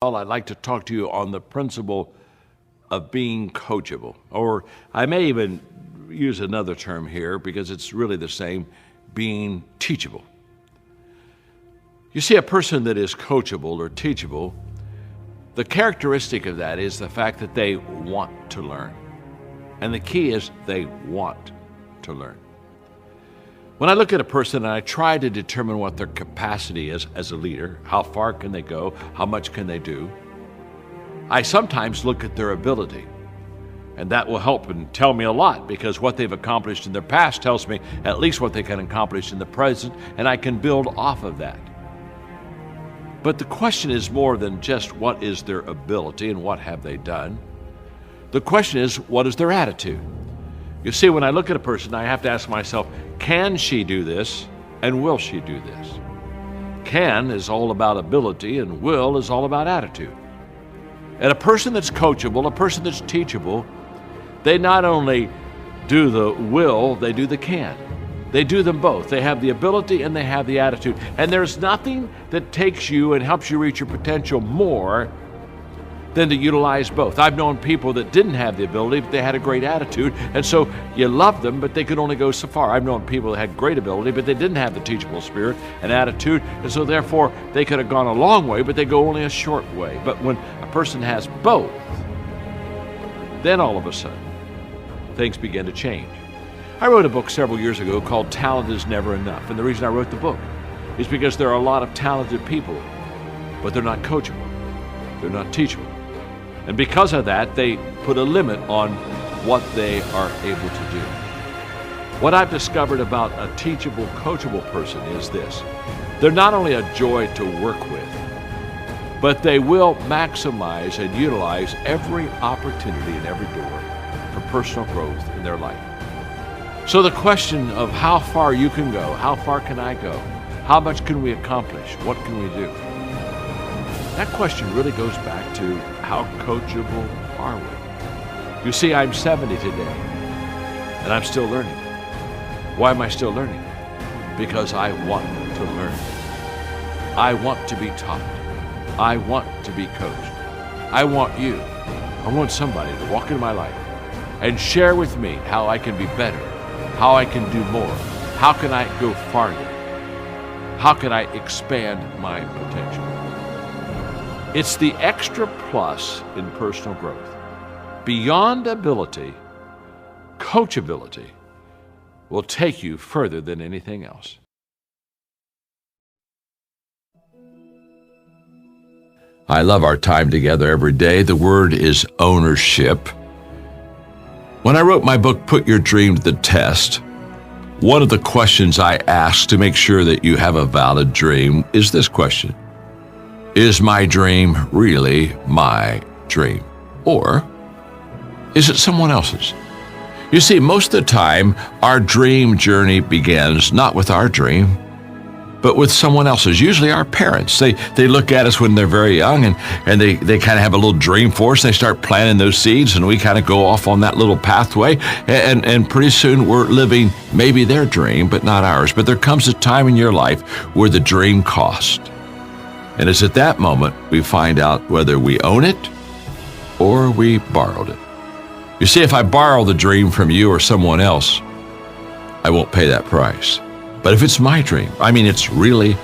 I'd like to talk to you on the principle of being coachable. Or I may even use another term here because it's really the same, being teachable. You see, a person that is coachable or teachable, the characteristic of that is the fact that they want to learn. And the key is they want to learn. When I look at a person and I try to determine what their capacity is as a leader, how far can they go, how much can they do, I sometimes look at their ability. And that will help and tell me a lot, because what they've accomplished in their past tells me at least what they can accomplish in the present, and I can build off of that. But the question is more than just what is their ability and what have they done. The question is, what is their attitude? You see, when I look at a person, I have to ask myself, can she do this and will she do this? Can is all about ability and will is all about attitude. And a person that's coachable, a person that's teachable, they not only do the will, they do the can. They do them both. They have the ability and they have the attitude. And there's nothing that takes you and helps you reach your potential more than to utilize both. I've known people that didn't have the ability, but they had a great attitude, and so you loved them, but they could only go so far. I've known people that had great ability, but they didn't have the teachable spirit and attitude, and so therefore they could have gone a long way, but they go only a short way. But when a person has both, then all of a sudden, things begin to change. I wrote a book several years ago called Talent is Never Enough, and the reason I wrote the book is because there are a lot of talented people, but they're not coachable, they're not teachable. And because of that, they put a limit on what they are able to do. What I've discovered about a teachable, coachable person is this. They're not only a joy to work with, but they will maximize and utilize every opportunity and every door for personal growth in their life. So the question of how far you can go, how far can I go, how much can we accomplish, what can we do? That question really goes back to how coachable are we? You see, I'm 70 today, and I'm still learning. Why am I still learning? Because I want to learn. I want to be taught. I want to be coached. I want you. I want somebody to walk into my life and share with me how I can be better, how I can do more, how can I go farther, how can I expand my potential. It's the extra plus in personal growth. Beyond ability, coachability will take you further than anything else. I love our time together every day. The word is ownership. When I wrote my book, Put Your Dream to the Test, one of the questions I asked to make sure that you have a valid dream is this question. Is my dream really my dream? Or is it someone else's? You see, most of the time, our dream journey begins not with our dream, but with someone else's, usually our parents. They look at us when they're very young and they kind of have a little dream for us. They start planting those seeds and we kind of go off on that little pathway and pretty soon we're living maybe their dream, but not ours. But there comes a time in your life where the dream costs. And it's at that moment we find out whether we own it or we borrowed it. You see, if I borrow the dream from you or someone else, I won't pay that price. But if it's my dream, it's really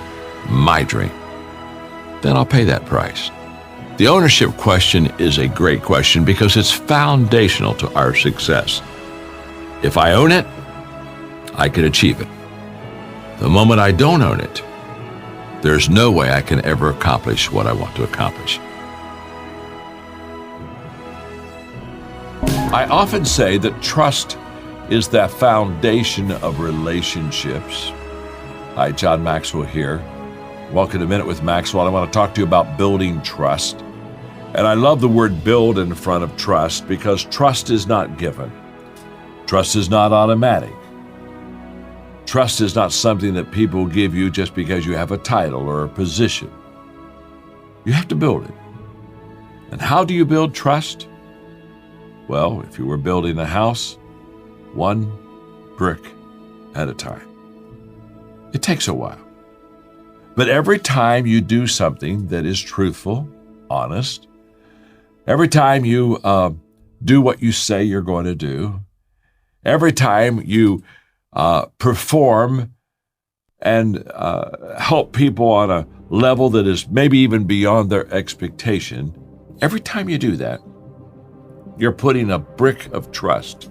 my dream, then I'll pay that price. The ownership question is a great question because it's foundational to our success. If I own it, I can achieve it. The moment I don't own it, there's no way I can ever accomplish what I want to accomplish. I often say that trust is the foundation of relationships. Hi, John Maxwell here. Welcome to Minute with Maxwell. I want to talk to you about building trust. And I love the word build in front of trust because trust is not given. Trust is not automatic. Trust is not something that people give you just because you have a title or a position. You have to build it. And how do you build trust? Well, if you were building a house, one brick at a time. It takes a while. But every time you do something that is truthful, honest. Every time you do what you say you're going to do, every time you perform and help people on a level that is maybe even beyond their expectation, every time you do that, you're putting a brick of trust